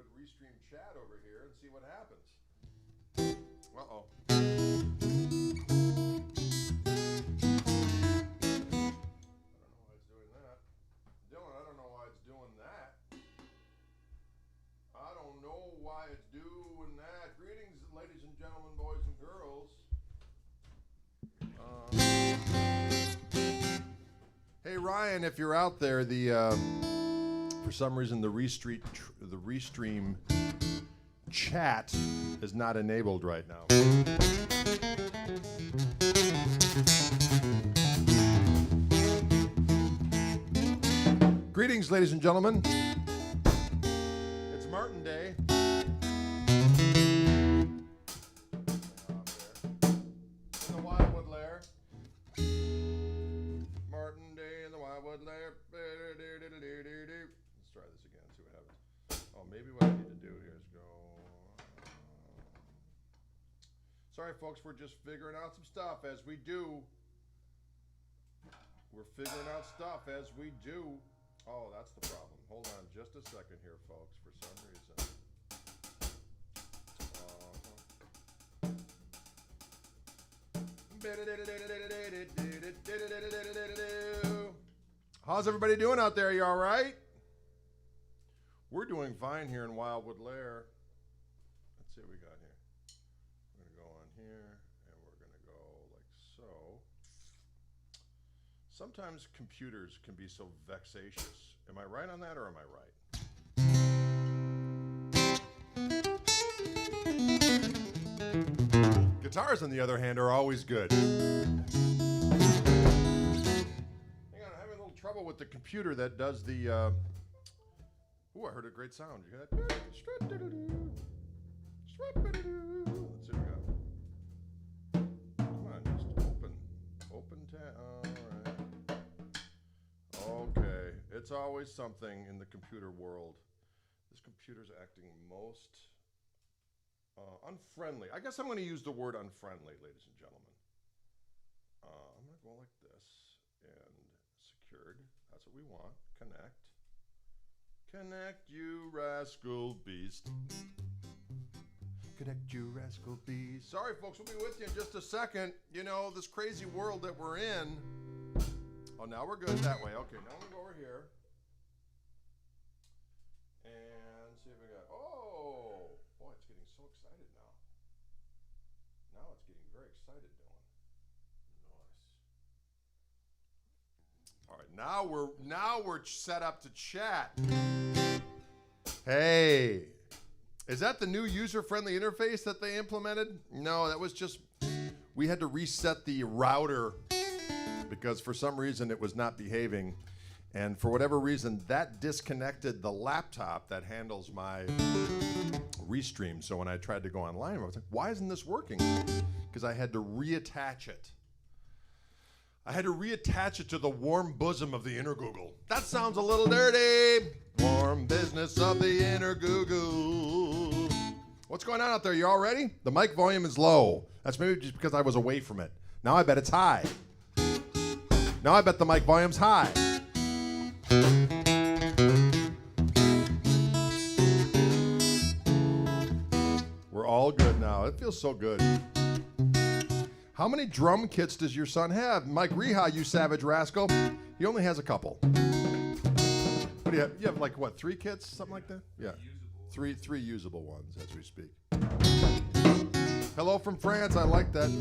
Wildwood Restream chat over here and see what happens. Uh-oh. I don't know why it's doing that. Dylan, I don't know why it's doing that. Greetings, ladies and gentlemen, boys and girls. Hey Ryan, if you're out there, for some reason the Restream chat is not enabled right now. Greetings, ladies and gentlemen. It's Martin Day. In the Wildwood lair. Martin Day in the Wildwood lair. Let's try this again, see what happens. Oh, maybe what I need to do here is go. Sorry, folks, we're just figuring out some stuff as we do. We're figuring out stuff as we do. Oh, that's the problem. Hold on just a second here, folks, for some reason. How's everybody doing out there? You all right? We're doing fine here in Wildwood Lair. Let's see what we got here. We're going to go on here, and we're going to go like so. Sometimes computers can be so vexatious. Am I right on that, or am I right? Guitars, on the other hand, are always good. Hang on, I'm having a little trouble with the computer that does the... Ooh, I heard a great sound. You hear that? Let's see what we got. Come on, just open tab. All right. Okay, it's always something in the computer world. This computer's acting most unfriendly. I guess I'm going to use the word unfriendly, ladies and gentlemen. I'm going to go like this and secured. That's what we want. Connect. Connect, you rascal beast. Connect, you rascal beast. Sorry, folks, we'll be with you in just a second. You know, this crazy world that we're in. Oh, now we're good that way. Okay, now I'm going to go over here. And see if we got... Oh! Boy, it's getting so excited now. Now it's getting very excited, Dylan. Nice. All right, now we're set up to chat. Hey, is that the new user-friendly interface that they implemented? No, that was just, we had to reset the router because for some reason it was not behaving. And for whatever reason, that disconnected the laptop that handles my Restream. So when I tried to go online, I was like, why isn't this working? Because I had to reattach it. I had to reattach it to the warm bosom of the inner Google. That sounds a little dirty. Warm business of the inner Google. What's going on out there? You all ready? The mic volume is low. That's maybe just because I was away from it. Now I bet it's high. Now I bet the mic volume's high. We're all good now. It feels so good. How many drum kits does your son have? Mike Reha, you savage rascal. He only has a couple. What do you have? You have like, what, 3 kits? Something like that? Yeah. Three usable ones as we speak. Hello from France. I like that.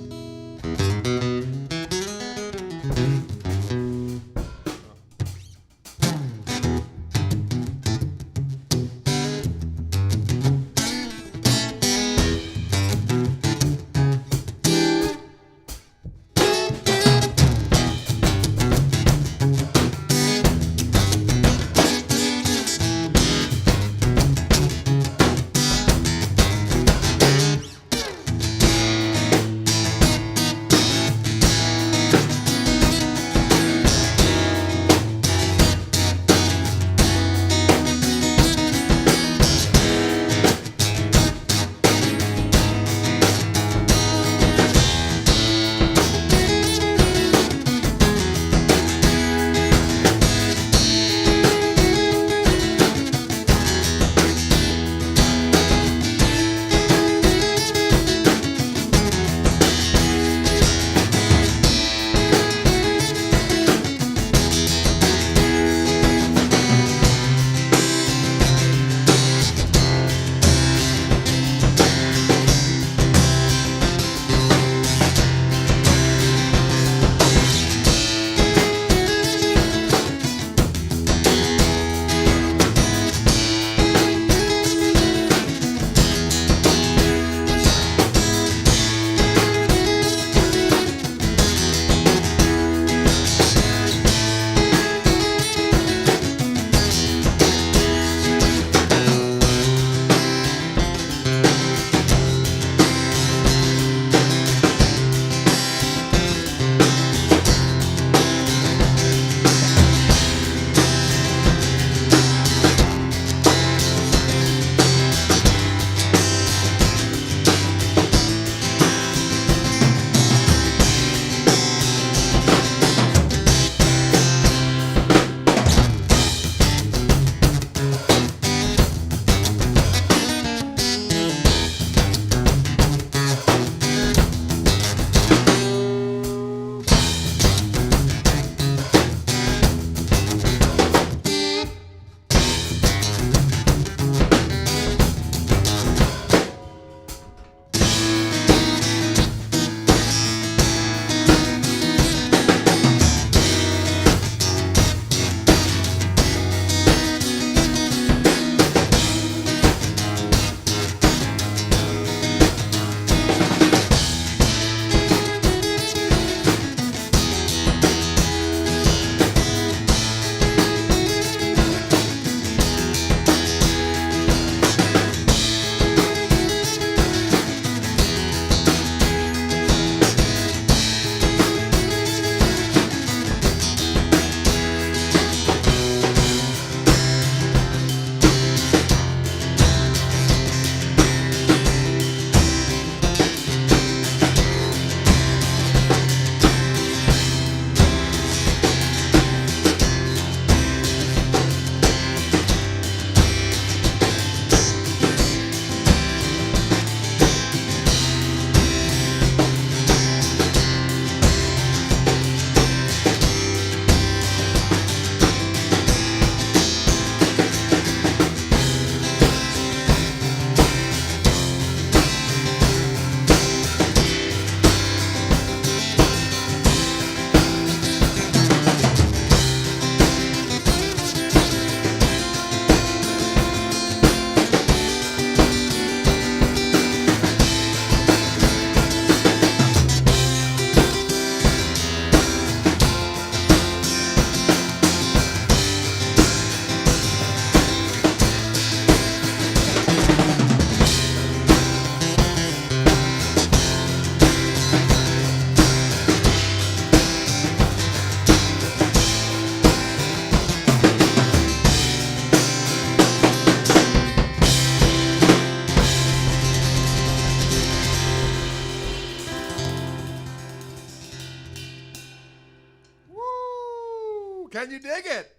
Can you dig it?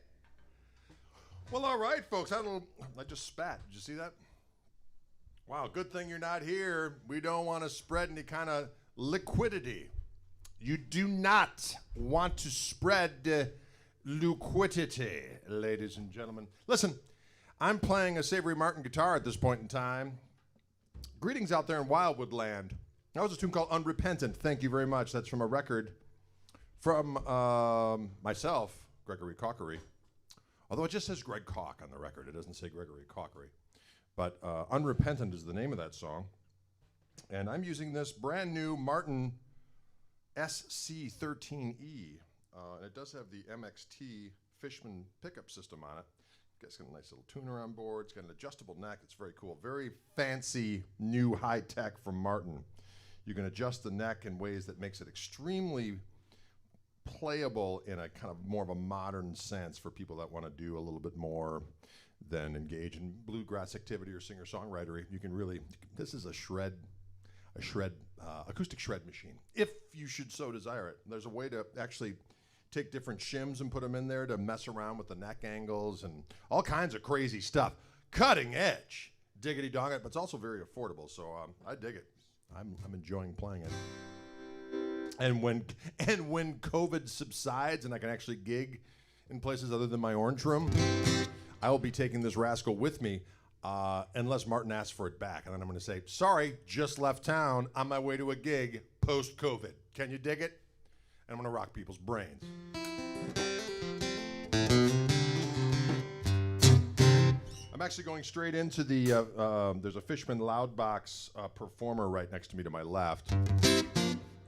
Well, all right, folks. I just spat. Did you see that? Wow, good thing you're not here. We don't want to spread any kind of liquidity. You do not want to spread liquidity, ladies and gentlemen. Listen, I'm playing a Savory Martin guitar at this point in time. Greetings out there in Wildwood land. That was a tune called Unrepentant. Thank you very much. That's from a record from myself, Gregory Kochery. Although it just says Greg Koch on the record. It doesn't say Gregory Kochery. But Unrepentant is the name of that song. And I'm using this brand new Martin SC13E. And it does have the MXT Fishman pickup system on it. It's got a nice little tuner on board. It's got an adjustable neck. It's very cool. Very fancy, new high-tech from Martin. You can adjust the neck in ways that makes it extremely playable in a kind of more of a modern sense for people that want to do a little bit more than engage in bluegrass activity or singer-songwritery. You can really, this is a acoustic shred machine, if you should so desire it. There's a way to actually take different shims and put them in there to mess around with the neck angles and all kinds of crazy stuff. Cutting edge, diggity dog it, but it's also very affordable, so I dig it. I'm enjoying playing it. And when COVID subsides and I can actually gig in places other than my orange room, I will be taking this rascal with me unless Martin asks for it back. And then I'm going to say, sorry, just left town on my way to a gig post-COVID. Can you dig it? And I'm going to rock people's brains. I'm actually going straight into the, there's a Fishman Loudbox performer right next to me to my left.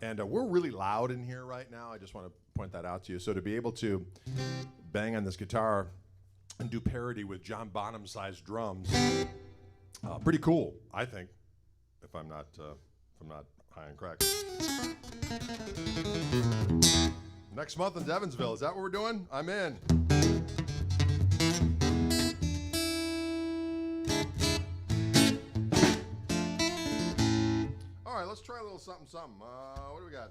And we're really loud in here right now. I just want to point that out to you. So to be able to bang on this guitar and do parody with John Bonham-sized drums, pretty cool, I think, if I'm not high on crack. Next month in Devonsville, is that what we're doing? I'm in. All right, let's try a little something. What do we got?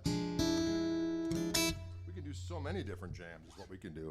We can do so many different jams is what we can do.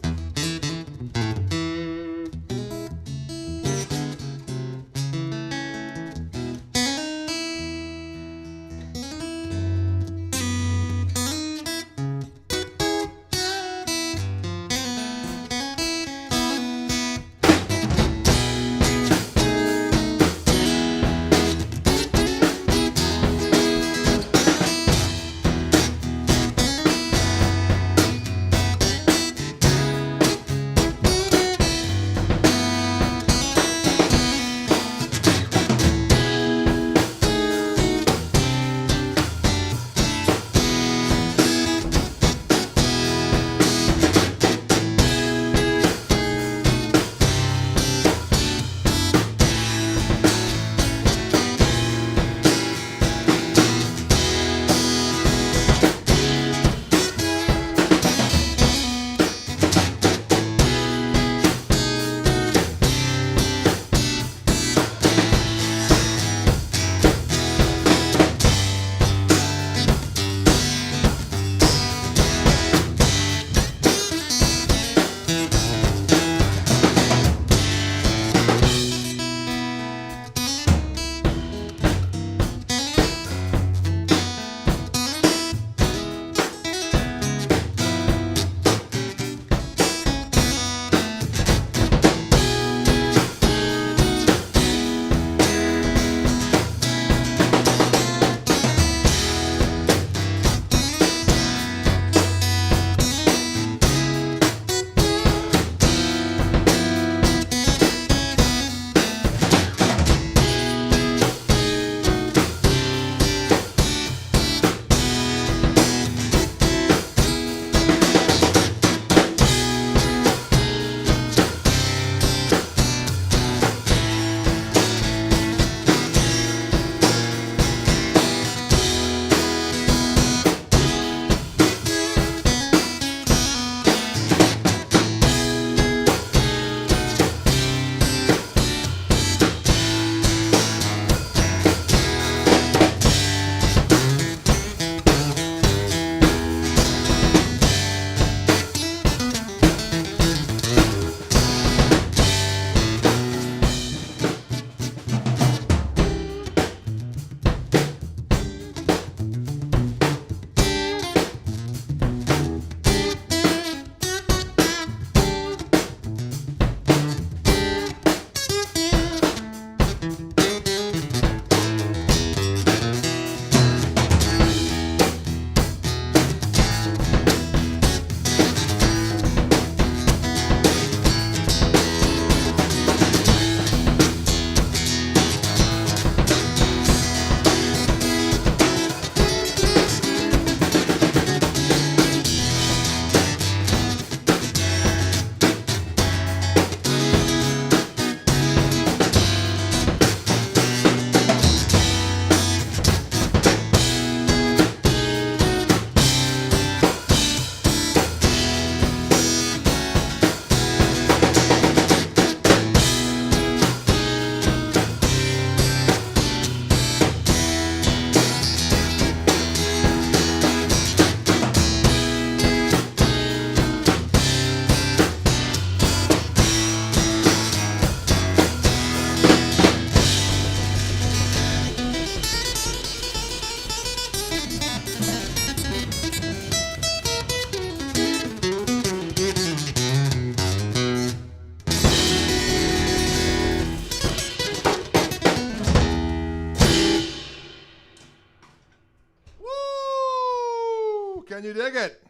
Can you dig it?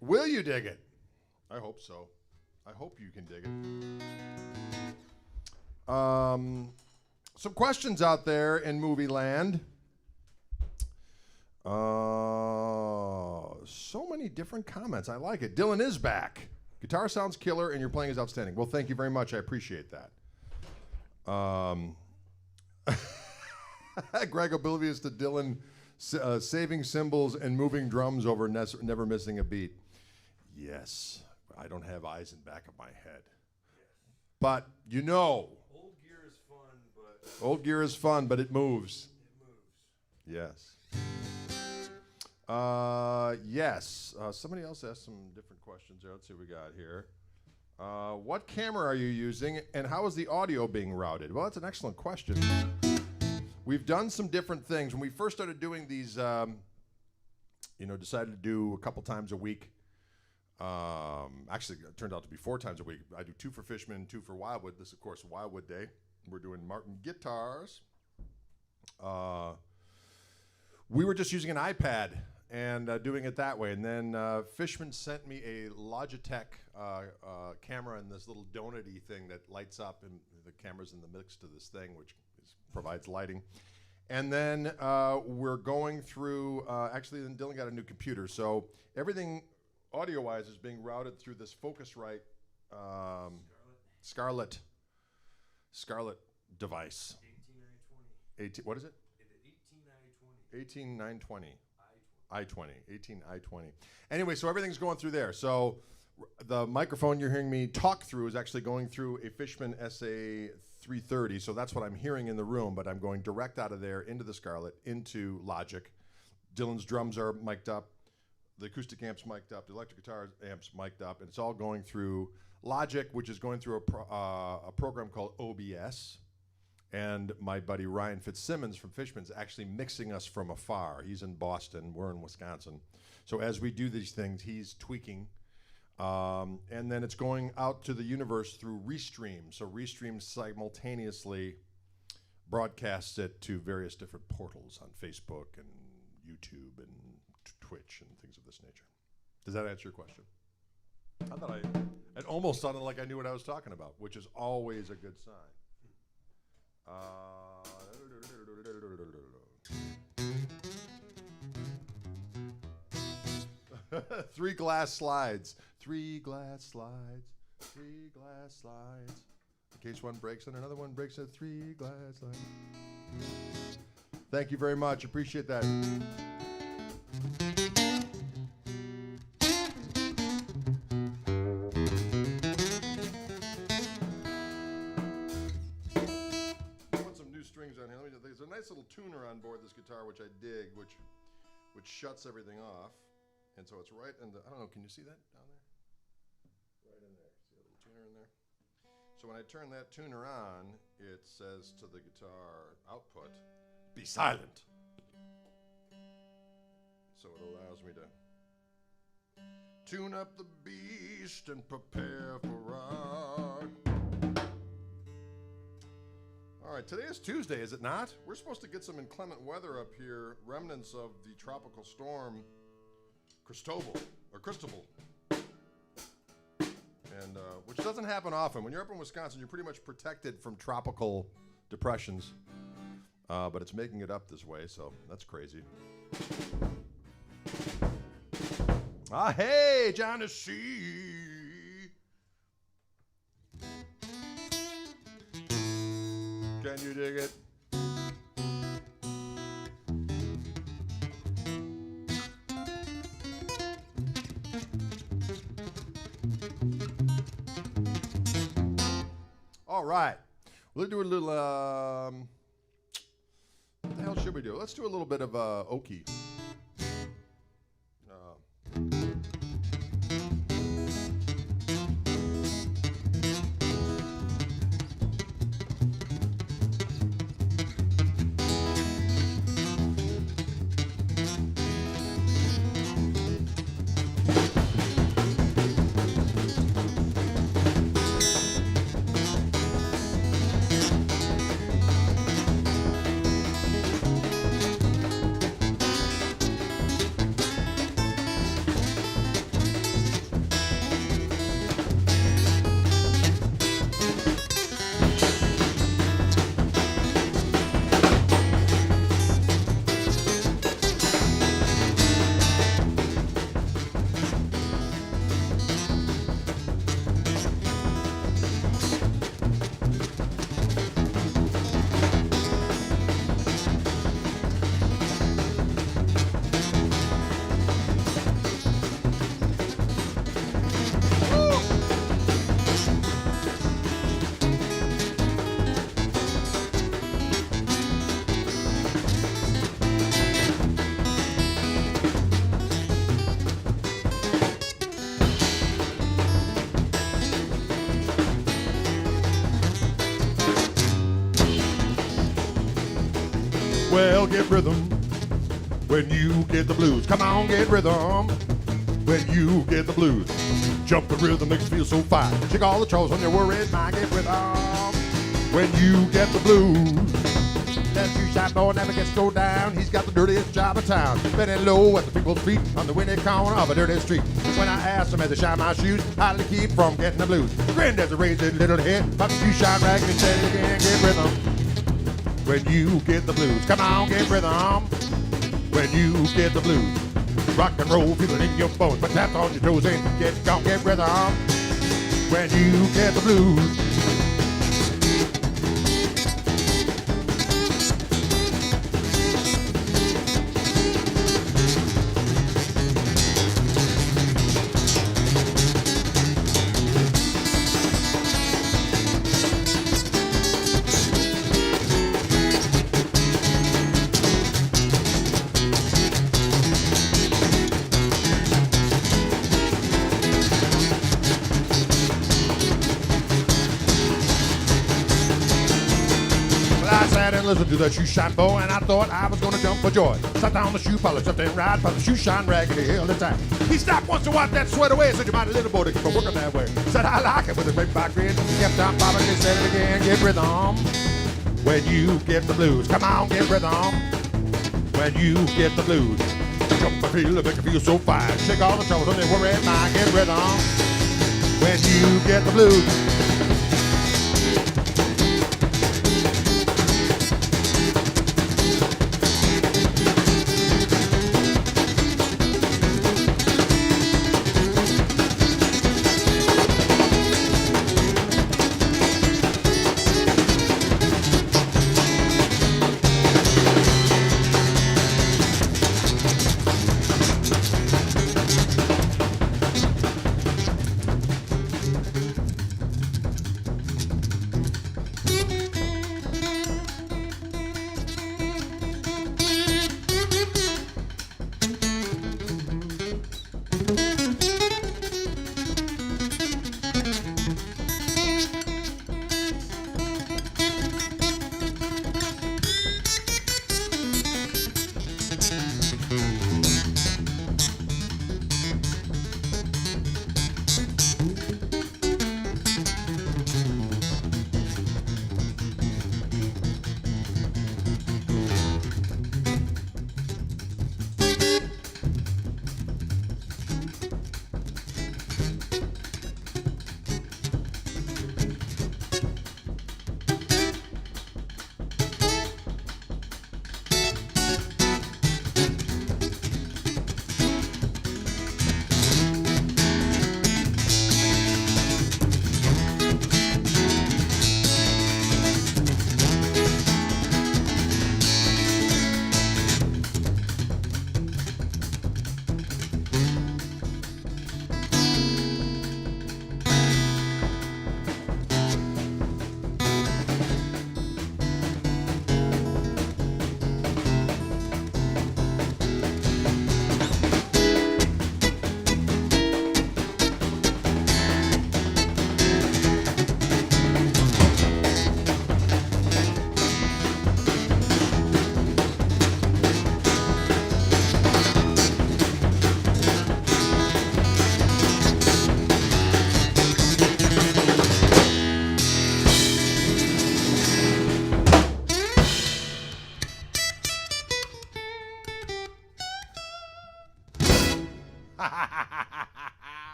Will you dig it? I hope so. I hope you can dig it. Some questions out there in movie land. So many different comments. I like it. Dylan is back. Guitar sounds killer, and your playing is outstanding. Well, thank you very much. I appreciate that. Greg oblivious to Dylan saving cymbals and moving drums over never missing a beat. Yes, I don't have eyes in back of my head. But you know. Old gear is fun, but... Old gear is fun, but it moves. It moves. Yes. Yes. Somebody else asked some different questions there. Let's see what we got here. What camera are you using, and how is the audio being routed? Well, that's an excellent question. We've done some different things. When we first started doing these, decided to do a couple times a week. Actually, it turned out to be 4 times a week. I do 2 for Fishman and 2 for Wildwood. This, of course, Wildwood Day. We're doing Martin guitars. We were just using an iPad and doing it that way. And then Fishman sent me a Logitech camera and this little donut-y thing that lights up, and the camera's in the mix to this thing, which provides lighting. And then we're going through, actually, then Dylan got a new computer. So everything audio-wise is being routed through this Focusrite Scarlett device. 18920. What is it? 18920. 18920. Anyway, so everything's going through there. So the microphone you're hearing me talk through is actually going through a Fishman SA330. So that's what I'm hearing in the room, but I'm going direct out of there into the Scarlett, into Logic. Dylan's drums are mic'd up. The acoustic amp's mic'd up. The electric guitar amp's mic'd up. And it's all going through Logic, which is going through a program called OBS. And my buddy Ryan Fitzsimmons from Fishman's actually mixing us from afar. He's in Boston, we're in Wisconsin. So as we do these things, he's tweaking. And then it's going out to the universe through Restream. So Restream simultaneously broadcasts it to various different portals on Facebook and YouTube and Twitch and things of this nature. Does that answer your question? I thought it almost sounded like I knew what I was talking about, which is always a good sign. 3 glass slides. 3 glass slides. 3 glass slides. In case one breaks and another one breaks, 3 glass slides. Thank you very much. Appreciate that. There's a nice little tuner on board this guitar, which I dig, which shuts everything off, and so it's right in the, I don't know, can you see that down there? Right in there. See a little tuner in there? So when I turn that tuner on, it says to the guitar output, be silent. So it allows me to tune up the beast and prepare for rock. All right, today is Tuesday, is it not? We're supposed to get some inclement weather up here, remnants of the tropical storm Cristobal. And which doesn't happen often. When you're up in Wisconsin, you're pretty much protected from tropical depressions. But it's making it up this way, so that's crazy. Hey, John is C. Can you dig it? All right. We'll do a little, what the hell should we do? Let's do a little bit of Okie. Well, get rhythm when you get the blues. Come on, get rhythm when you get the blues. Jump the rhythm makes you feel so fine. Shake all the troubles when you're worried. Mind get rhythm when you get the blues. That shoe-shine boy never gets slowed down. He's got the dirtiest job of town. Bending low at the people's feet on the windy corner of a dirty street. When I asked him as I shine my shoes how to keep from getting the blues, grinned as a raised his little head. But the shoe-shine rag and said it again, get rhythm when you get the blues. Come on, get rhythm when you get the blues. Rock and roll, feel it in your bones, but tap on your toes and get rhythm when you get the blues. Listen to that shoe shine boy, and I thought I was gonna jump for joy. Sat down on the shoe polish, up and ride, but the shoe shine raggedy held it tight. He stopped once to wipe that sweat away, said you might a little boy to keep on working that way. Said I like it with a great back grin. Kept on bobbing and said it again, get rhythm when you get the blues. Come on, get rhythm when you get the blues. Jump the feel, make it feel so fine. Shake all the troubles on your worried mind. Get rhythm when you get the blues.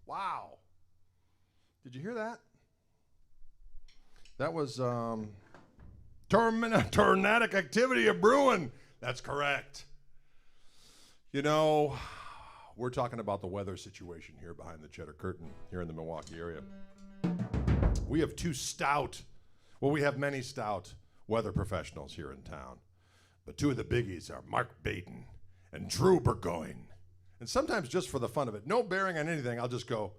Wow. Did you hear that? That was tornadic activity of brewing. That's correct. You know, we're talking about the weather situation here behind the Cheddar Curtain here in the Milwaukee area. We have we have many stout weather professionals here in town. But two of the biggies are Mark Baden and Drew Burgoyne. And sometimes just for the fun of it, no bearing on anything, I'll just go,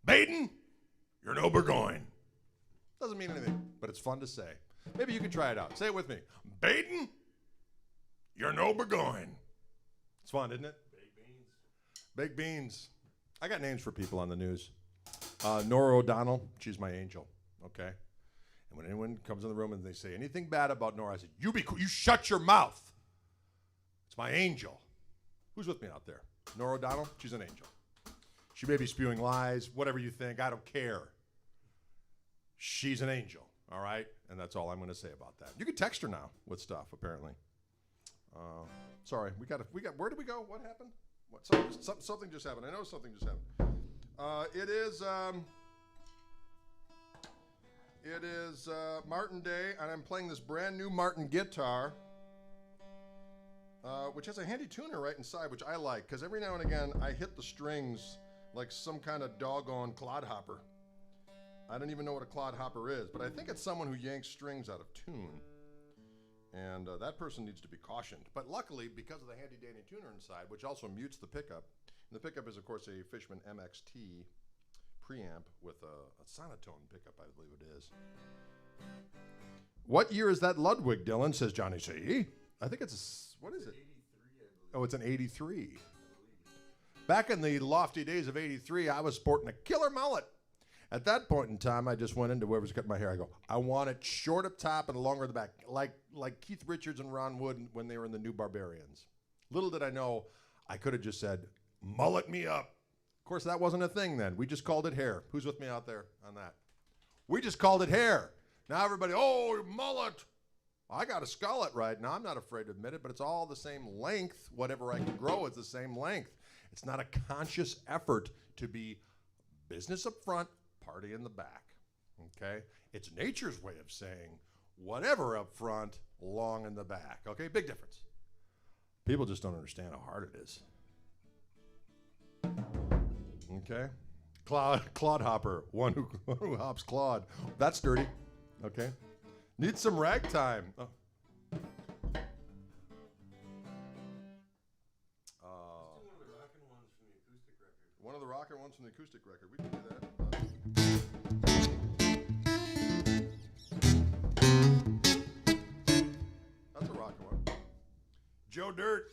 Baden, you're no Burgoyne. Doesn't mean anything, but it's fun to say. Maybe you can try it out. Say it with me. Baden, you're no Burgoyne. It's fun, isn't it? Baked beans. Baked beans. I got names for people on the news. Nora O'Donnell, she's my angel, okay? And when anyone comes in the room and they say anything bad about Nora, I said, you shut your mouth. It's my angel. Who's with me out there? Nora O'Donnell? She's an angel. She may be spewing lies, whatever you think. I don't care. She's an angel, all right? And that's all I'm going to say about that. You can text her now with stuff, apparently. Sorry, we got. Where did we go? What happened? Something just happened. I know something just happened. It is Martin Day, and I'm playing this brand new Martin guitar, which has a handy tuner right inside, which I like, because every now and again I hit the strings like some kind of doggone clodhopper. I don't even know what a clodhopper is, but I think it's someone who yanks strings out of tune. And that person needs to be cautioned. But luckily, because of the handy-dandy tuner inside, which also mutes the pickup, and the pickup is, of course, a Fishman MXT preamp with a sonotone pickup, I believe it is. What year is that Ludwig, Dylan, says Johnny C. I think it's, what is it? 83, I believe. Oh, it's an 83. Back in the lofty days of 83, I was sporting a killer mullet. At that point in time, I just went into whoever's cutting my hair. I go, I want it short up top and longer at the back, like Keith Richards and Ron Wood when they were in the New Barbarians. Little did I know, I could have just said, mullet me up. Of course, that wasn't a thing then. We just called it hair. Who's with me out there on that? We just called it hair. Now everybody, oh, mullet. I got a skullet right now. I'm not afraid to admit it, but it's all the same length. Whatever I can grow is the same length. It's not a conscious effort to be business up front, party in the back, okay? It's nature's way of saying whatever up front, long in the back, okay? Big difference. People just don't understand how hard it is. Okay? Clodhopper, one who hops clod. That's dirty, okay? Need some ragtime. Oh. One of the rockin' ones from the acoustic record. We can do that. That's a rockin' one. Joe Dirt.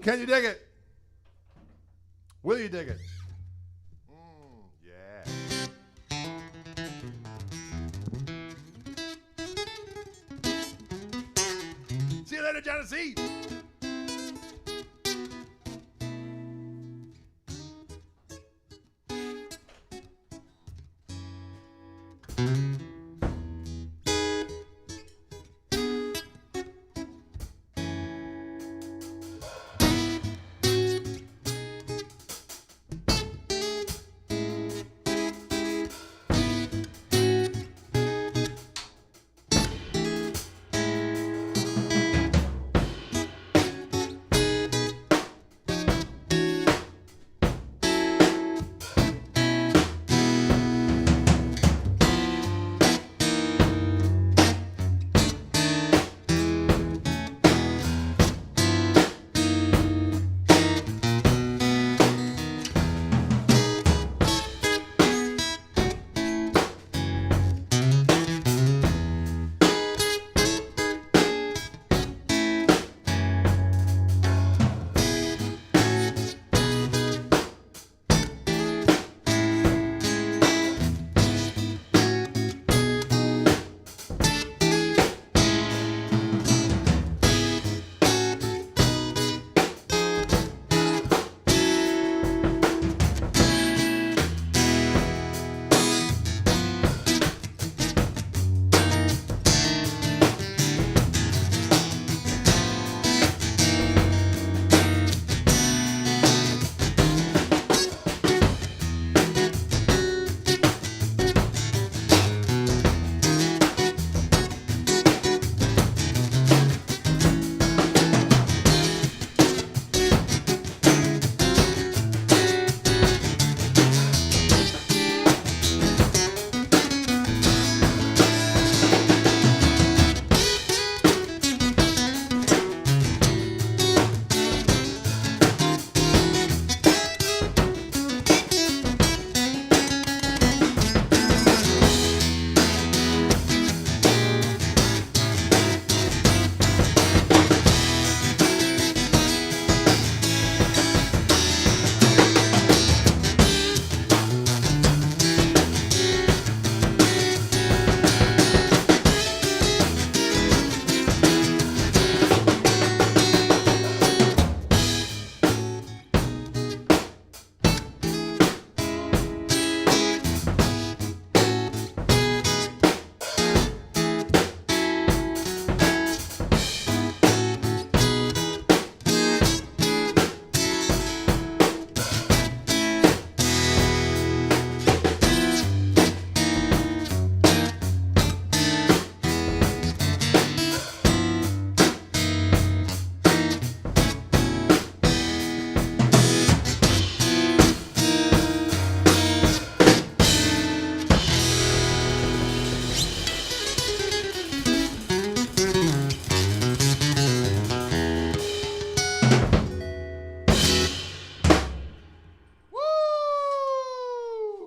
Can you dig it? Will you dig it? Yeah. See you later, Genesee.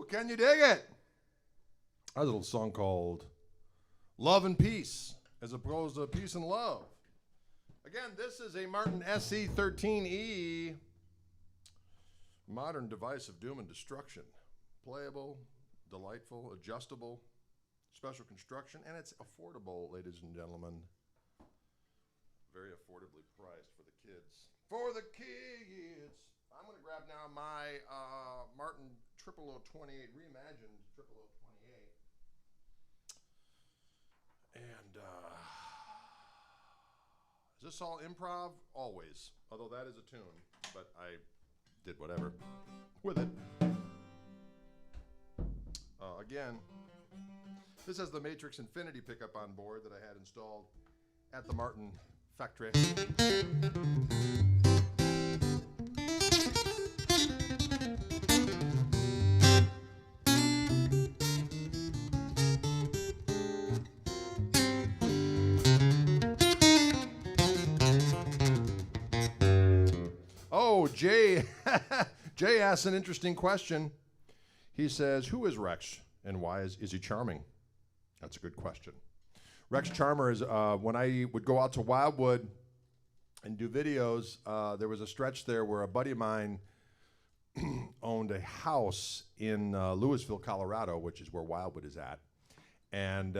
Can you dig it? I had a little song called Love and Peace, as opposed to Peace and Love. Again, this is a Martin SC13E, modern device of doom and destruction. Playable, delightful, adjustable, special construction, and it's affordable, ladies and gentlemen. Very affordably priced for the kids. For the kids! I'm going to grab now my Martin 0028, reimagined 0028. And is this all improv? Always. Although that is a tune, but I did whatever with it. Again, this has the Matrix Infinity pickup on board that I had installed at the Martin factory. Oh, Jay asks an interesting question. He says, who is Rex and why is he charming? That's a good question. Rex Charmer is when I would go out to Wildwood and do videos. There was a stretch there where a buddy of mine owned a house in Louisville, Colorado, which is where Wildwood is at. And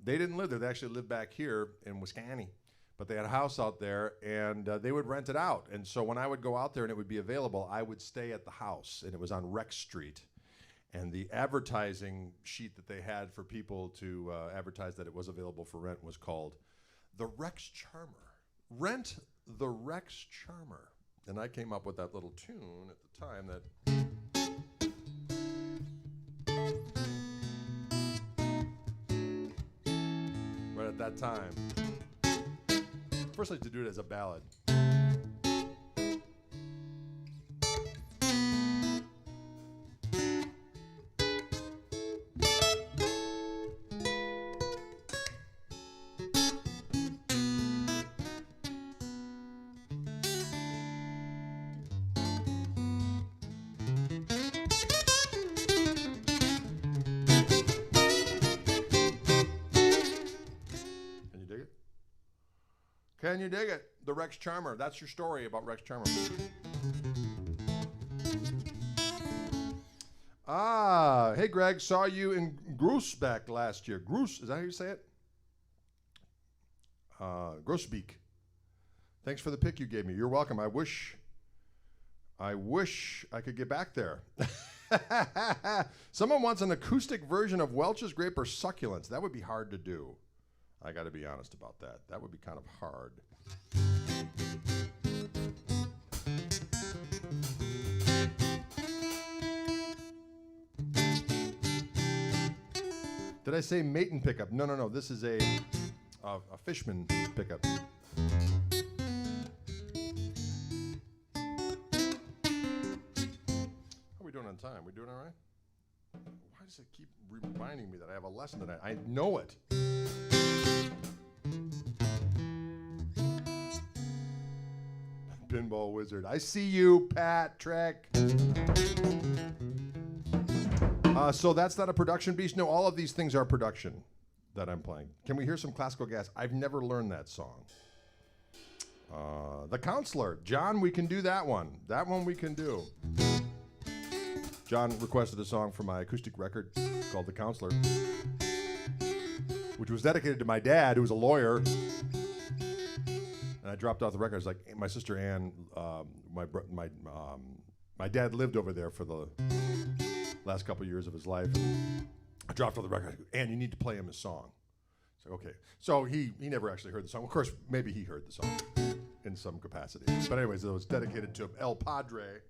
they didn't live there. They actually lived back here in Wisconsin. But they had a house out there, and they would rent it out. And so when I would go out there and it would be available, I would stay at the house. And it was on Rex Street. And the advertising sheet that they had for people to advertise that it was available for rent was called The Rex Charmer. Rent the Rex Charmer. And I came up with that little tune at the time that... Right at that time. First I had to do it as a ballad. Can you dig it? The Rex Charmer. That's your story about Rex Charmer. Hey Greg, saw you in Groesbeck last year. Groes, is that how you say it? Groesbeek. Thanks for the pic you gave me. You're welcome. I wish I could get back there. Someone wants an acoustic version of Welch's Grape or Succulents. That would be hard to do. I got to be honest about that. That would be kind of hard. Did I say Maton pickup? No. This is a Fishman pickup. How are we doing on time? We doing all right? Why does it keep reminding me that I have a lesson tonight? I know it. Pinball Wizard. I see you, Patrick. So that's not a production beast? No, all of these things are production that I'm playing. Can we hear some classical gas? I've never learned that song. The Counselor. John, we can do that one. That one we can do. John requested a song for my acoustic record called The Counselor, which was dedicated to my dad, who was a lawyer. And I dropped off the record. I was like, my sister Ann, my dad lived over there for the last couple of years of his life. I dropped off the record. I go, Ann, you need to play him his song. So okay. So he never actually heard the song. Of course, maybe he heard the song in some capacity. But anyways, it was dedicated to El Padre.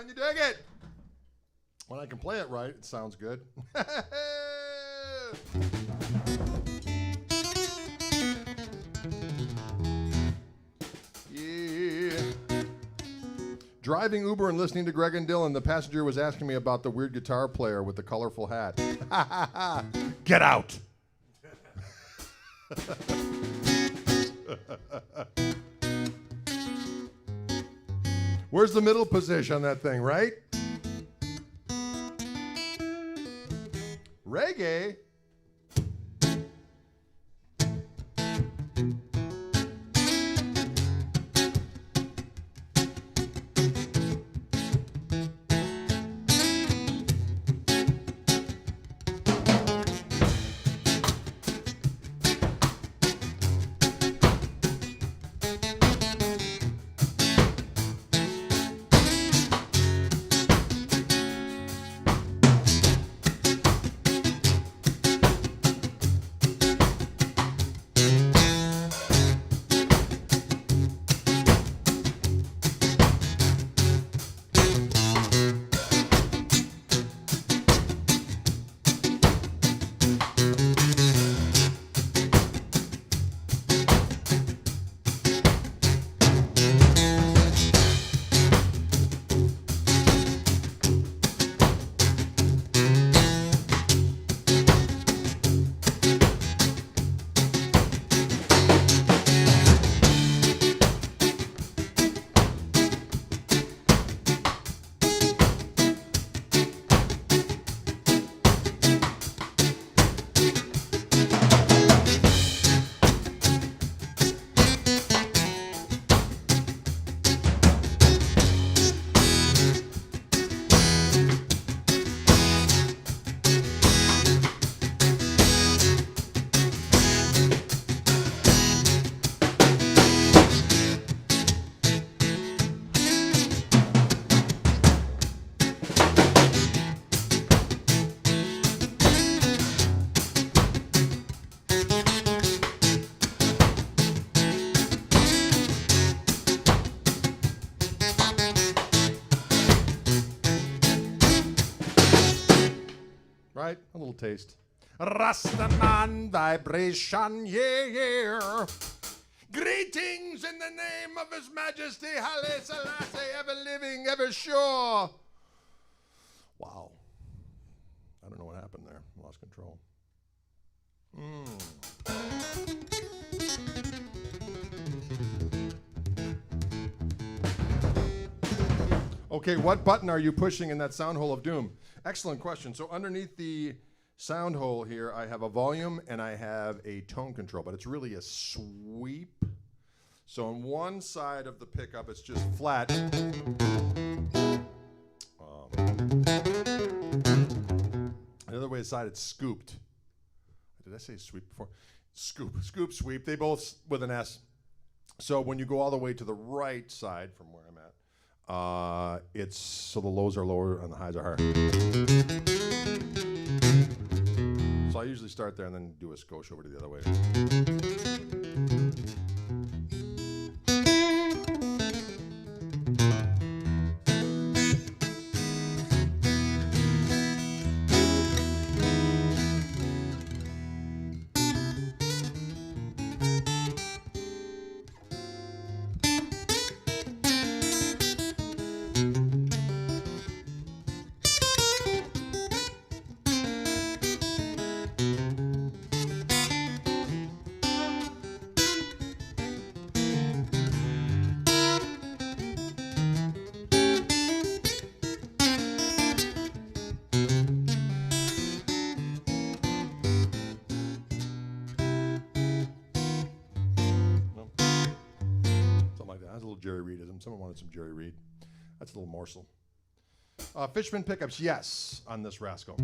Can you dig it? When I can play it right, it sounds good. Yeah. Driving Uber and listening to Greg and Dylan, the passenger was asking me about the weird guitar player with the colorful hat. Get out! Where's the middle position on that thing, right? Reggae? Right? A little taste. Rastaman vibration, yeah. Greetings in the name of His Majesty, Haile Selassie, ever living, ever sure. Wow. I don't know what happened there. Lost control. Okay, what button are you pushing in that sound hole of doom? Excellent question. So underneath the sound hole here, I have a volume and I have a tone control, but it's really a sweep. So on one side of the pickup, it's just flat. The other way side, it's scooped. Did I say sweep before? Scoop, sweep. They both with an S. So when you go all the way to the right side from where I'm at, it's so the lows are lower and the highs are higher. So I usually start there and then do a skosh over to the other way. Jerry Reedism. Someone wanted some Jerry Reed. That's a little morsel. Fishman pickups, yes, on this rascal.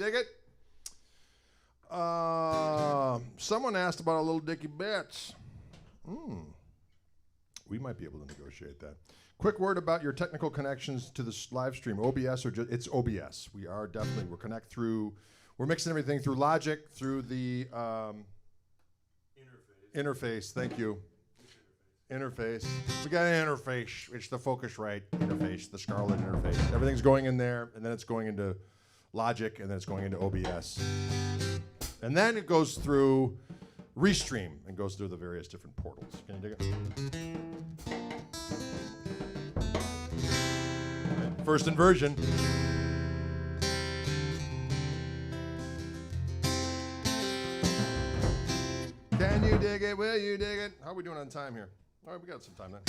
dig it? Someone asked about a little Dickie Bits. We might be able to negotiate that. Quick word about your technical connections to this live stream. OBS or it's OBS. We're mixing everything through Logic, through the interface. Thank you. Interface. We got an interface. It's the Focusrite interface, the Scarlett interface. Everything's going in there, and then it's going into Logic, and then it's going into OBS. And then it goes through Restream and goes through the various different portals. Can you dig it? First inversion. Can you dig it? Will you dig it? How are we doing on time here? All right, we got some time then.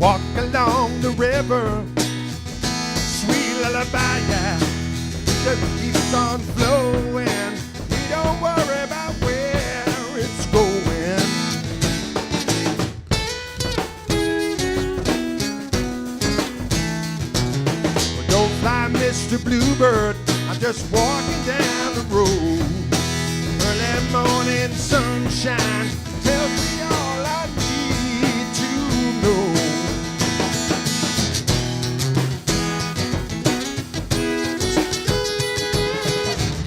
Walk along the river, sweet lullaby, yeah. The keeps on flowing. We don't worry about where it's going. Well, don't fly, Mr. Bluebird. I'm just walking down the road. Early morning sunshine tells me all I need to know.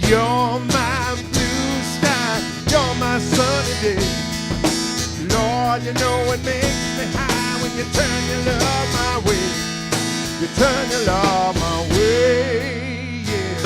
You're my blue sky, you're my sunny day. Lord, you know it makes me high when you turn your love my way. You turn your love my way, yeah.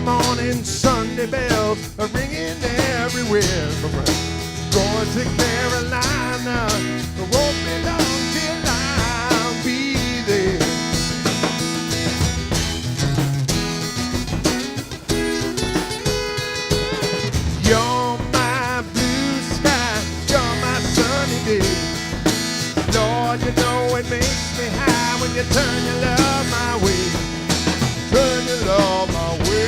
Morning Sunday bells are ringing everywhere from going to Carolina. It won't be long till I'll be there. You're my blue sky, you're my sunny day. Lord, you know it makes me high when you turn your love my way. Turn your love my way.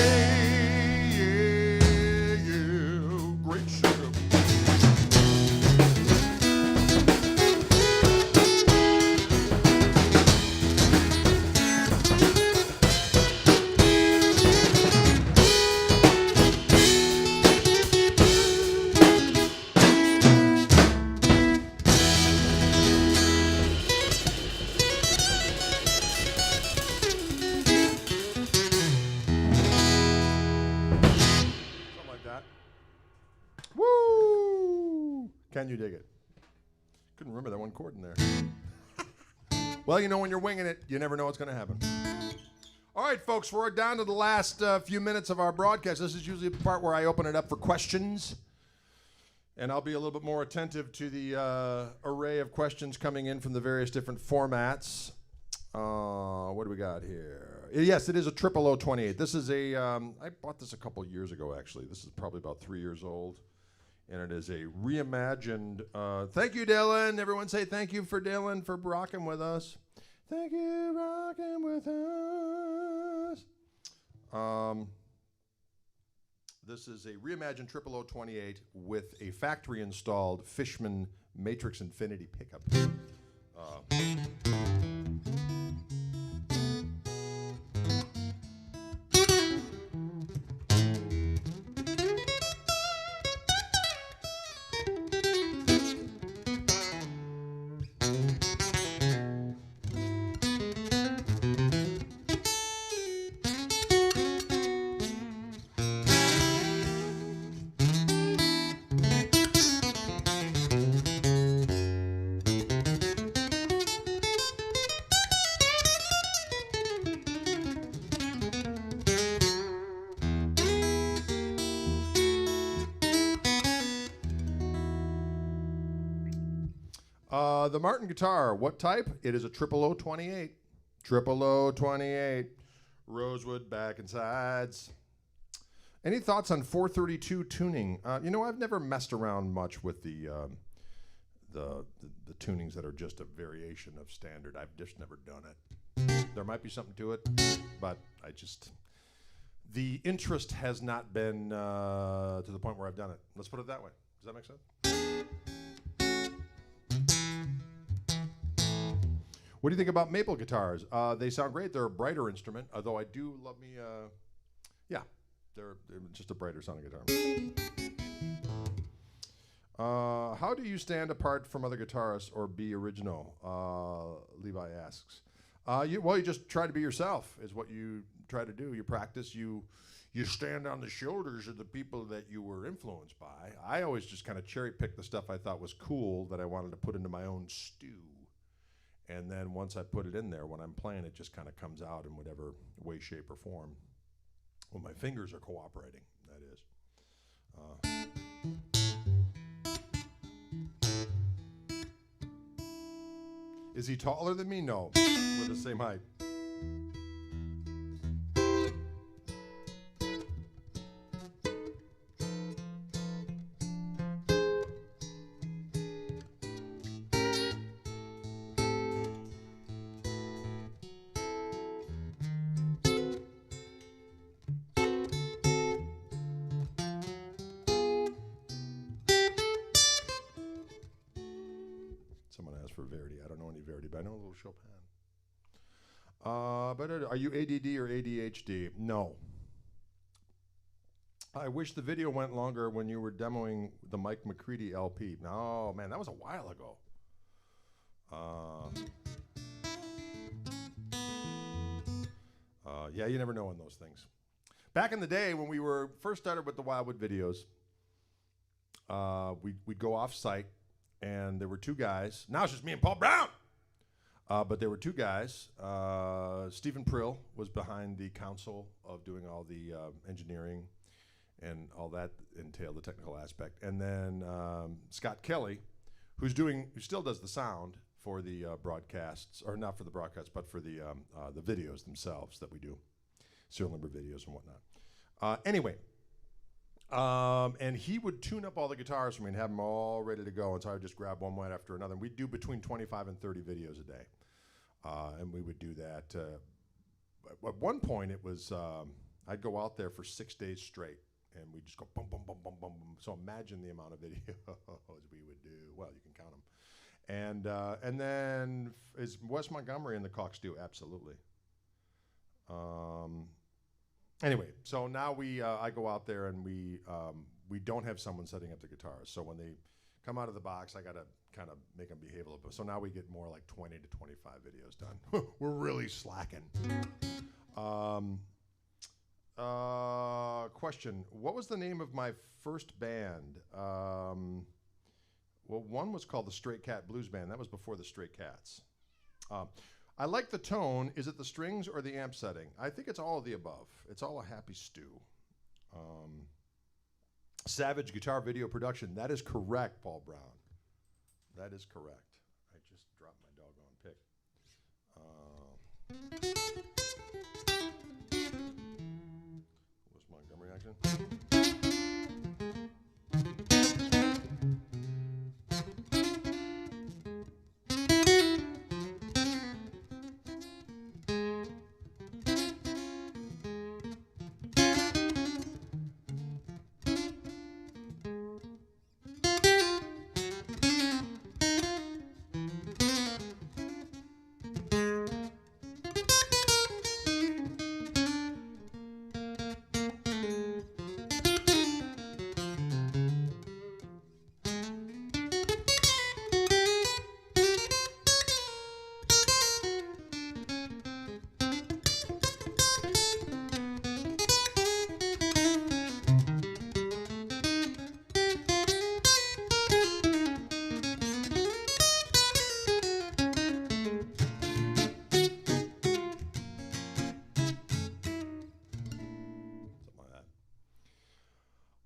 Can you dig it? Couldn't remember that one chord in there. Well, you know, when you're winging it, you never know what's going to happen. All right, folks, we're down to the last few minutes of our broadcast. This is usually the part where I open it up for questions. And I'll be a little bit more attentive to the array of questions coming in from the various different formats. What do we got here? Yes, it is a 00028. This is a, I bought this a couple years ago, actually. This is probably about 3 years old. And it is a reimagined, thank you, Dylan. Everyone say thank you for Dylan for rocking with us. Thank you, rocking with us. This is a reimagined 00028 with a factory installed Fishman Matrix Infinity pickup. The Martin guitar, what type? It is a 00028. 00028. Rosewood back and sides. Any thoughts on 432 tuning? You know, I've never messed around much with the tunings that are just a variation of standard. I've just never done it. There might be something to it, but the interest has not been to the point where I've done it. Let's put it that way. Does that make sense? What do you think about maple guitars? They sound great. They're a brighter instrument, although I do love me, yeah, they're just a brighter sounding guitar. How do you stand apart from other guitarists or be original? Levi asks. You just try to be yourself is what you try to do. You practice, you stand on the shoulders of the people that you were influenced by. I always just kind of cherry pick the stuff I thought was cool that I wanted to put into my own stew. And then once I put it in there, when I'm playing, it just kind of comes out in whatever way, shape, or form. When my fingers are cooperating, that is. Is he taller than me? No. We're the same height. For Verdi. I don't know any Verdi, but I know a little Chopin. But are you ADD or ADHD? No. I wish the video went longer when you were demoing the Mike McCready LP. No, man, that was a while ago. Yeah, you never know on those things. Back in the day when we were first started with the Wildwood videos, we'd go off-site. And there were two guys. Now it's just me and Paul Brown. But there were two guys. Stephen Prill was behind the console of doing all the engineering and all that entailed the technical aspect. And then Scott Kelly, who still does the sound for the broadcasts, or not for the broadcasts, but for the videos themselves that we do, serial number videos and whatnot. Anyway. And he would tune up all the guitars for me and have them all ready to go. And so I would just grab one after another. And we'd do between 25 and 30 videos a day. And we would do that. At one point, it was, I'd go out there for 6 days straight. And we'd just go bum, bum, bum, bum, bum, bum. So imagine the amount of videos we would do. Well, you can count them. And then is Wes Montgomery and the Kochs do? Absolutely. Anyway, so now I go out there and we don't have someone setting up the guitars. So when they come out of the box, I got to kind of make them behave a little bit. So now we get more like 20 to 25 videos done. We're really slacking. Question, what was the name of my first band? Well, one was called the Stray Cat Blues Band. That was before the Stray Cats. I like the tone. Is it the strings or the amp setting? I think it's all of the above. It's all a happy stew. Savage guitar video production. That is correct, Paul Brown. That is correct. I just dropped my doggone pick.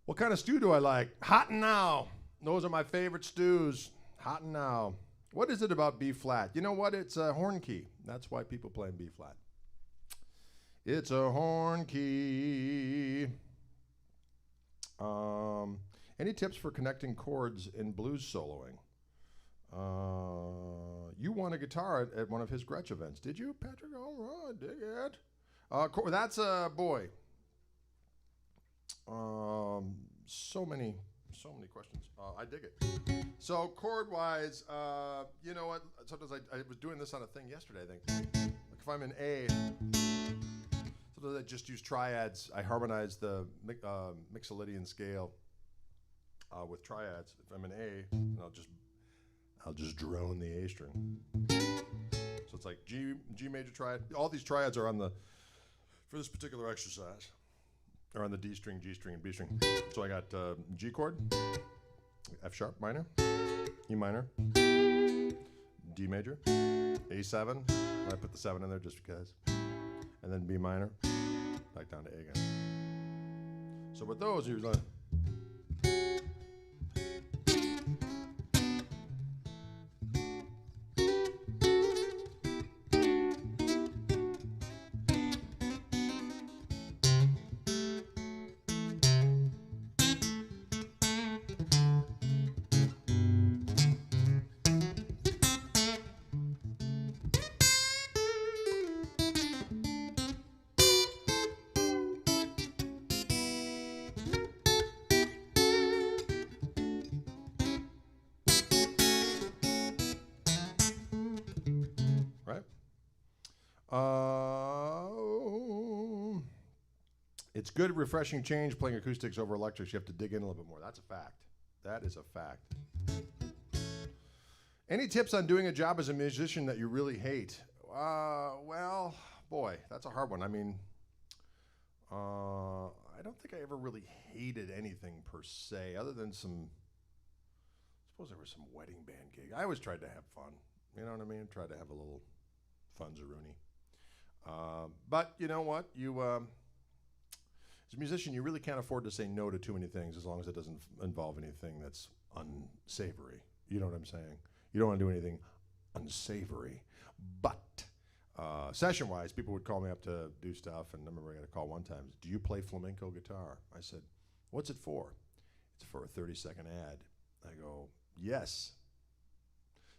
What kind of stew do I like? Hot and now. Those are my favorite stews. Hot and now. What is it about B flat? You know what? It's a horn key. That's why people play in B flat. It's a horn key. Any tips for connecting chords in blues soloing? You won a guitar at one of his Gretsch events. Did you, Patrick? All right, dig it. That's a boy. So many questions. I dig it. So chord-wise, you know what? Sometimes I was doing this on a thing yesterday, I think. Like if I'm in A, sometimes I just use triads. I harmonize the Mixolydian scale with triads. If I'm in A, and I'll just drone the A string. So it's like G major triad. All these triads are for this particular exercise. Or on the D string, G string, and B string. So I got G chord, F sharp minor, E minor, D major, A7. I put the 7 in there just because. And then B minor, back down to A again. So with those, you're like. It's good, refreshing change playing acoustics over electrics. You have to dig in a little bit more. That's a fact. That is a fact. Any tips on doing a job as a musician that you really hate? Well, boy, that's a hard one. I mean, I don't think I ever really hated anything per se, other than I suppose there was some wedding band gig. I always tried to have fun. You know what I mean? Tried to have a little funzaroonie. But you know what? As a musician, you really can't afford to say no to too many things as long as it doesn't involve anything that's unsavory. You know what I'm saying? You don't want to do anything unsavory. But session-wise, people would call me up to do stuff, and I remember I got a call one time. Do you play flamenco guitar? I said, what's it for? It's for a 30-second ad. I go, yes.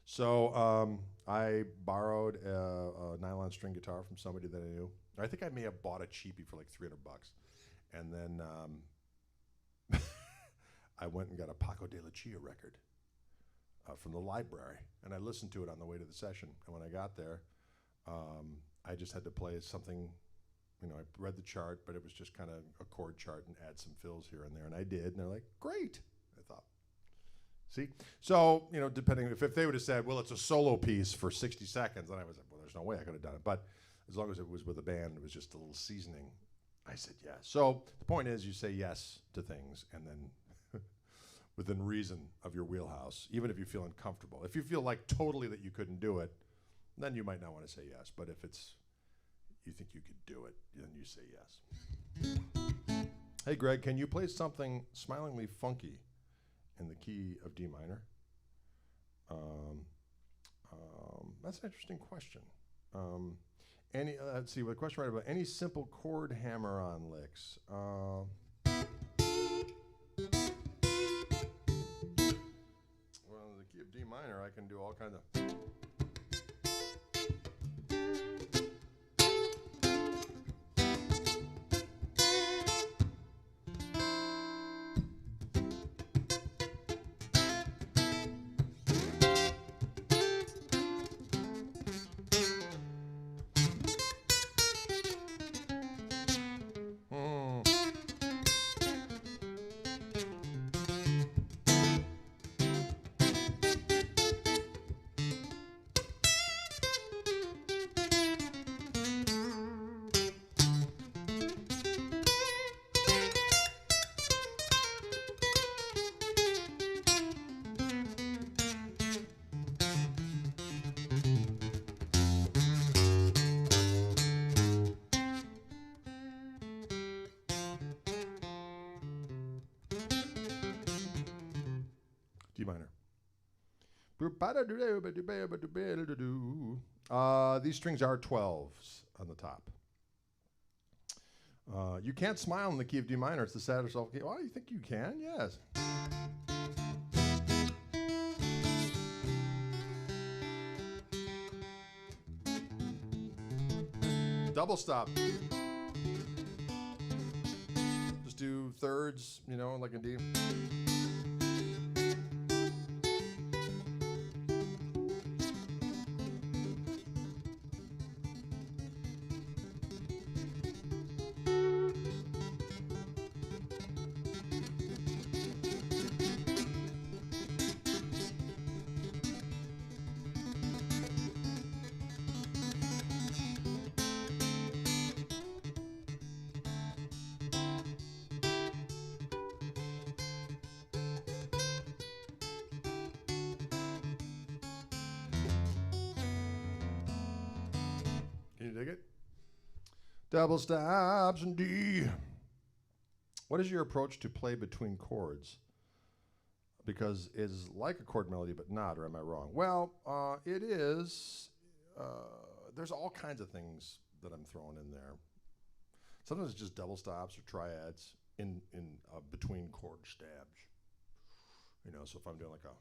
So I borrowed a nylon string guitar from somebody that I knew. I think I may have bought a cheapie for like $300. And then I went and got a Paco de Lucia record from the library, and I listened to it on the way to the session. And when I got there, I just had to play something, you know, I read the chart, but it was just kind of a chord chart and add some fills here and there, and I did, and they're like, great. I thought, see? So, you know, depending, if they would have said, well, it's a solo piece for 60 seconds, then I was like, well, there's no way I could have done it. But as long as it was with a band, it was just a little seasoning. I said yes. So the point is, you say yes to things, and then within reason of your wheelhouse, even if you feel uncomfortable. If you feel like totally that you couldn't do it, then you might not want to say yes. But if you think you could do it, then you say yes. Hey, Greg, can you play something smilingly funky in the key of D minor? That's an interesting question. Let's see, what question right about any simple chord hammer-on licks. minor, I can do all kinds of. D minor. These strings are 12s on the top. You can't smile in the key of D minor. It's the saddest self key. Oh, you think you can? Yes. Double stop. Just do thirds, you know, like a D. Can you dig it? Double stops and D. What is your approach to play between chords? Because it's like a chord melody, but not, or am I wrong? Well, it is. There's all kinds of things that I'm throwing in there. Sometimes it's just double stops or triads in between chord stabs. You know, so if I'm doing like a.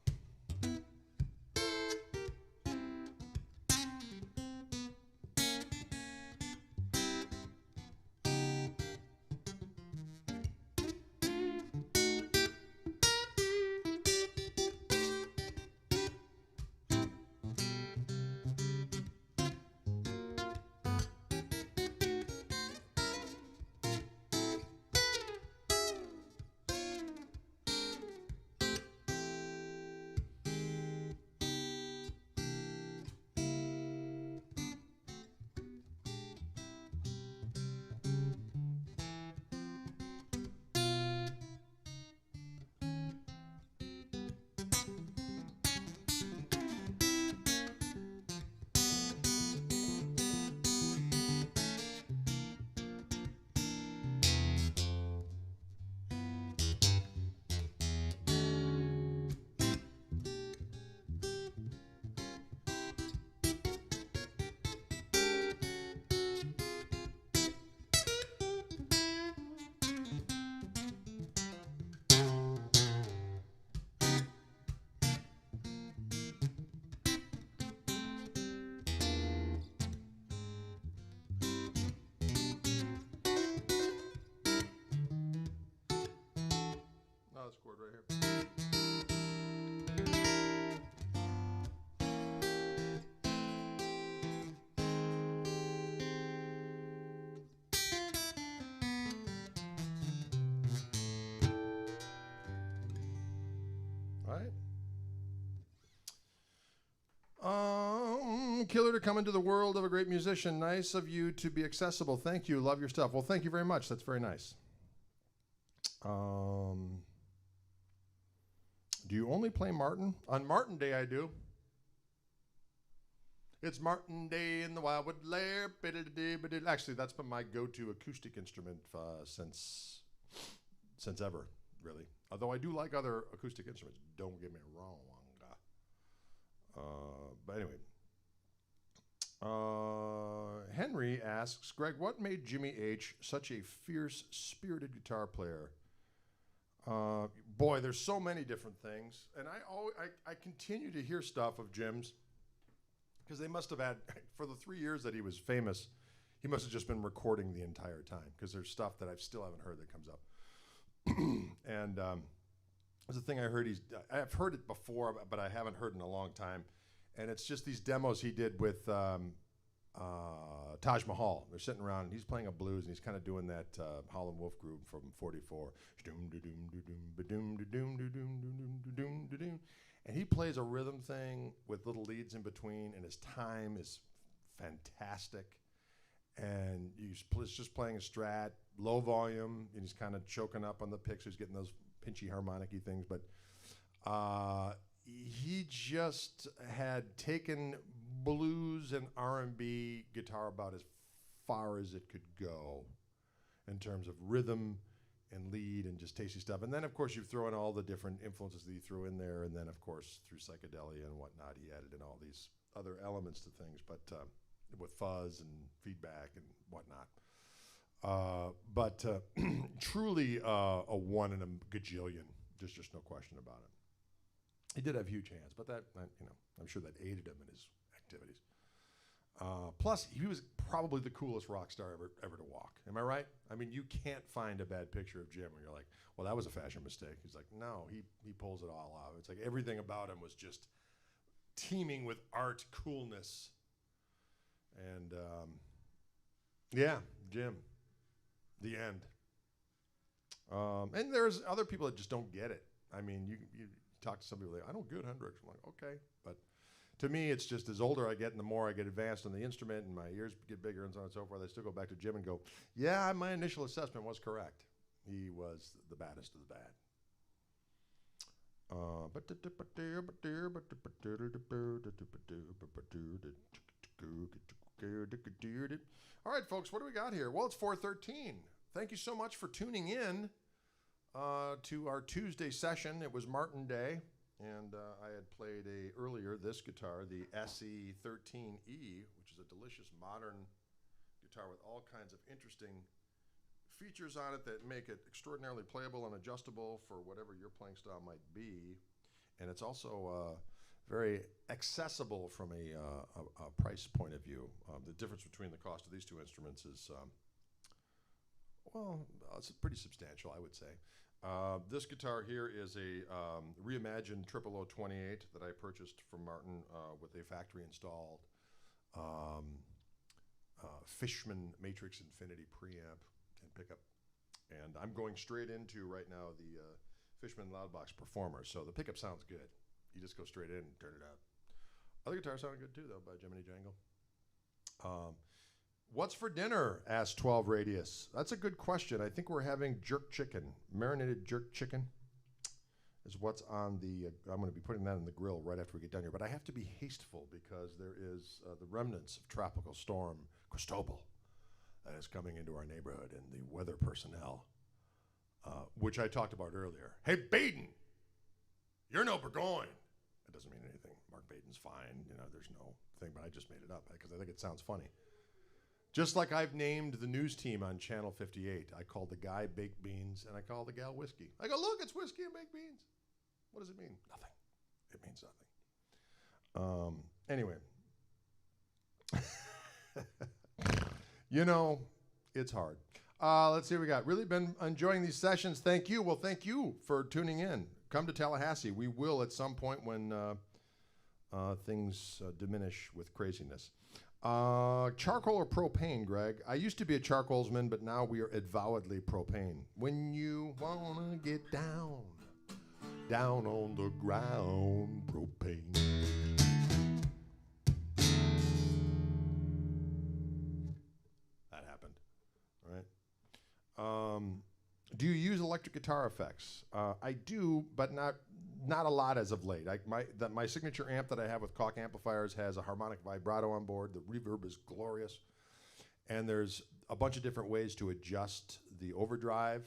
This chord right here. All right. Killer to come into the world of a great musician. Nice of you to be accessible. Thank you. Love your stuff. Well, thank you very much. That's very nice. Do you only play Martin? On Martin Day, I do. It's Martin Day in the Wildwood Lair. Actually, that's been my go-to acoustic instrument since ever, really. Although I do like other acoustic instruments. Don't get me wrong. But anyway. Henry asks, Greg, what made Jimmy H such a fierce, spirited guitar player? Boy, there's so many different things, and I continue to hear stuff of Jim's because they must have had for the 3 years that he was famous. He must have just been recording the entire time because there's stuff that I still haven't heard that comes up. And there's a thing I heard. I've heard it before, but I haven't heard in a long time. And it's just these demos he did with Taj Mahal. They're sitting around, and he's playing a blues, and he's kind of doing that Howlin' Wolf groove from 44. And he plays a rhythm thing with little leads in between, and his time is fantastic. And he's just playing a Strat, low volume, and he's kind of choking up on the picks. He's getting those pinchy harmonic-y things, but he just had taken blues and R&B guitar about as far as it could go in terms of rhythm and lead and just tasty stuff. And then, of course, you throw in all the different influences that you threw in there, and then, of course, through psychedelia and whatnot, he added in all these other elements to things, but with fuzz and feedback and whatnot. But truly a one in a gajillion. There's just no question about it. He did have huge hands, but that, I'm sure that aided him in his activities. Plus, he was probably the coolest rock star ever to walk. Am I right? I mean, you can't find a bad picture of Jim where you're like, well, that was a fashion mistake. He's like, no, he pulls it all out. It's like everything about him was just teeming with art coolness. And yeah, Jim, the end. And there's other people that just don't get it. I mean, you talk to some people, like, I don't get Hendrix. I'm like, okay. But to me, it's just as older I get and the more I get advanced on the instrument and my ears get bigger and so on and so forth, I still go back to Jim and go, yeah, my initial assessment was correct. He was the baddest of the bad. All right, folks, what do we got here? Well, it's 4:13. Thank you so much for tuning in to our Tuesday session. It was Martin Day, and I had played earlier this guitar, the SE13E, which is a delicious modern guitar with all kinds of interesting features on it that make it extraordinarily playable and adjustable for whatever your playing style might be. And it's also very accessible from a price point of view. The difference between the cost of these two instruments is, it's pretty substantial, I would say. This guitar here is a reimagined 00028 that I purchased from Martin with a factory-installed Fishman Matrix Infinity preamp and pickup. And I'm going straight into, right now, the Fishman Loudbox Performer. So the pickup sounds good. You just go straight in and turn it up. Other guitars sound good too, though, by Jiminy Jangle. What's for dinner? Asked 12 Radius. That's a good question. I think we're having jerk chicken. Marinated jerk chicken is what's on the, I'm going to be putting that in the grill right after we get done here. But I have to be hasteful because there is the remnants of Tropical Storm Cristobal that is coming into our neighborhood, and the weather personnel, which I talked about earlier. Hey, Baden, you're no Burgoyne. That doesn't mean anything. Mark Baden's fine. There's no thing, but I just made it up because I think it sounds funny. Just like I've named the news team on Channel 58. I call the guy baked beans, and I call the gal whiskey. I go, look, it's whiskey and baked beans. What does it mean? Nothing. It means nothing. Anyway. It's hard. Let's see what we got. Really been enjoying these sessions. Thank you. Well, thank you for tuning in. Come to Tallahassee. We will at some point when things diminish with craziness. Charcoal or propane, Greg? I used to be a charcoalsman, but now we are avowedly propane. When you want to get down on the ground, propane. That happened, all right? Do you use electric guitar effects? I do, but not a lot as of late. My signature amp that I have with Koch amplifiers has a harmonic vibrato on board. The reverb is glorious. And there's a bunch of different ways to adjust the overdrive.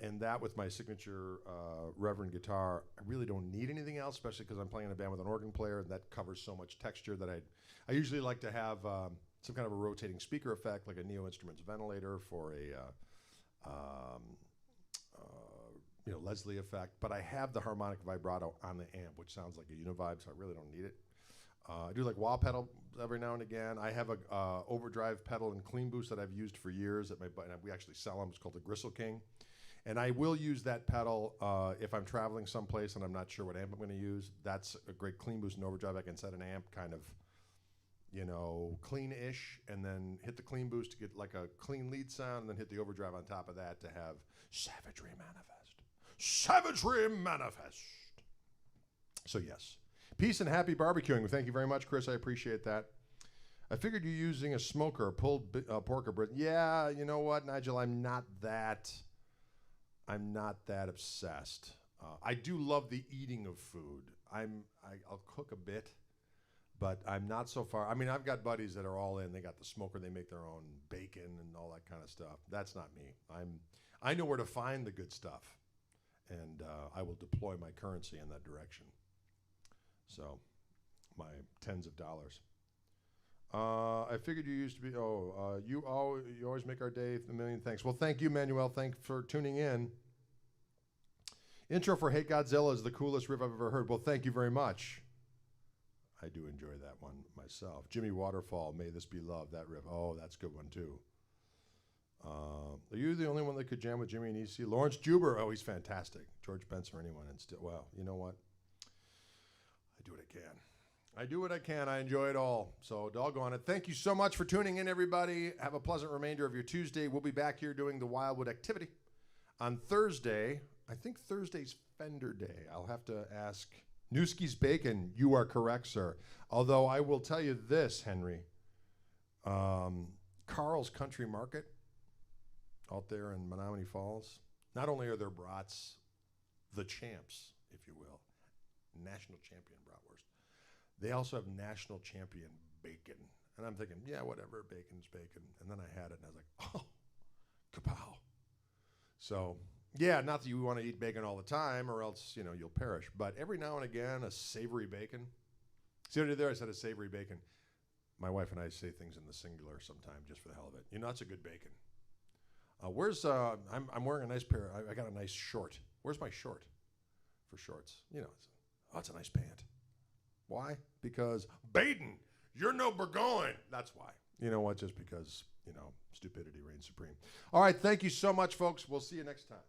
And that with my signature Reverend guitar, I really don't need anything else, especially because I'm playing in a band with an organ player, and that covers so much texture that I usually like to have some kind of a rotating speaker effect, like a Neo Instruments ventilator for a Leslie effect, but I have the harmonic vibrato on the amp, which sounds like a univibe, so I really don't need it. I do like wah pedal every now and again. I have a overdrive pedal and clean boost that I've used for years. We actually sell them. It's called the Gristle King. And I will use that pedal if I'm traveling someplace and I'm not sure what amp I'm going to use. That's a great clean boost and overdrive. I can set an amp kind of, clean-ish, and then hit the clean boost to get like a clean lead sound, and then hit the overdrive on top of that to have savagery manifest. Savagery manifest. So yes. Peace and happy barbecuing. Thank you very much, Chris. I appreciate that. I figured you're using a smoker, pulled pork or brisket. Yeah, you know what, Nigel? I'm not that obsessed. I do love the eating of food. I'll cook a bit, but I'm not so far. I mean, I've got buddies that are all in. They got the smoker. They make their own bacon and all that kind of stuff. That's not me. I know where to find the good stuff, and I will deploy my currency in that direction. So, my tens of dollars. I figured you used to be. You always make our day. A million thanks. Well, thank you, Manuel. Thanks for tuning in. Intro for Hate Godzilla is the coolest riff I've ever heard. Well, thank you very much. I do enjoy that one myself. Jimmy Waterfall, May This Be Love. That riff. Oh, that's a good one too. Are you the only one that could jam with Jimmy and EC? Lawrence Juber. Oh, he's fantastic. George Benson or anyone. And still, well, you know what? I do what I can. I do what I can. I enjoy it all. So doggone it. Thank you so much for tuning in, everybody. Have a pleasant remainder of your Tuesday. We'll be back here doing the Wildwood activity on Thursday. I think Thursday's Fender Day. I'll have to ask. Newski's Bacon. You are correct, sir. Although I will tell you this, Henry. Carl's Country Market out there in Menominee Falls. Not only are their brats the champs, if you will, national champion bratwurst, they also have national champion bacon. And I'm thinking, yeah, whatever, bacon's bacon. And then I had it, and I was like, oh, kapow. So, yeah, not that you want to eat bacon all the time, or else, you'll perish. But every now and again, a savory bacon. See what I did there? I said a savory bacon. My wife and I say things in the singular sometime just for the hell of it. That's a good bacon. I'm wearing a nice pair. I got a nice short. Where's my short for shorts? It's a nice pant. Why? Because Baden, you're no Burgoyne. That's why. You know what? Just because, stupidity reigns supreme. All right. Thank you so much, folks. We'll see you next time.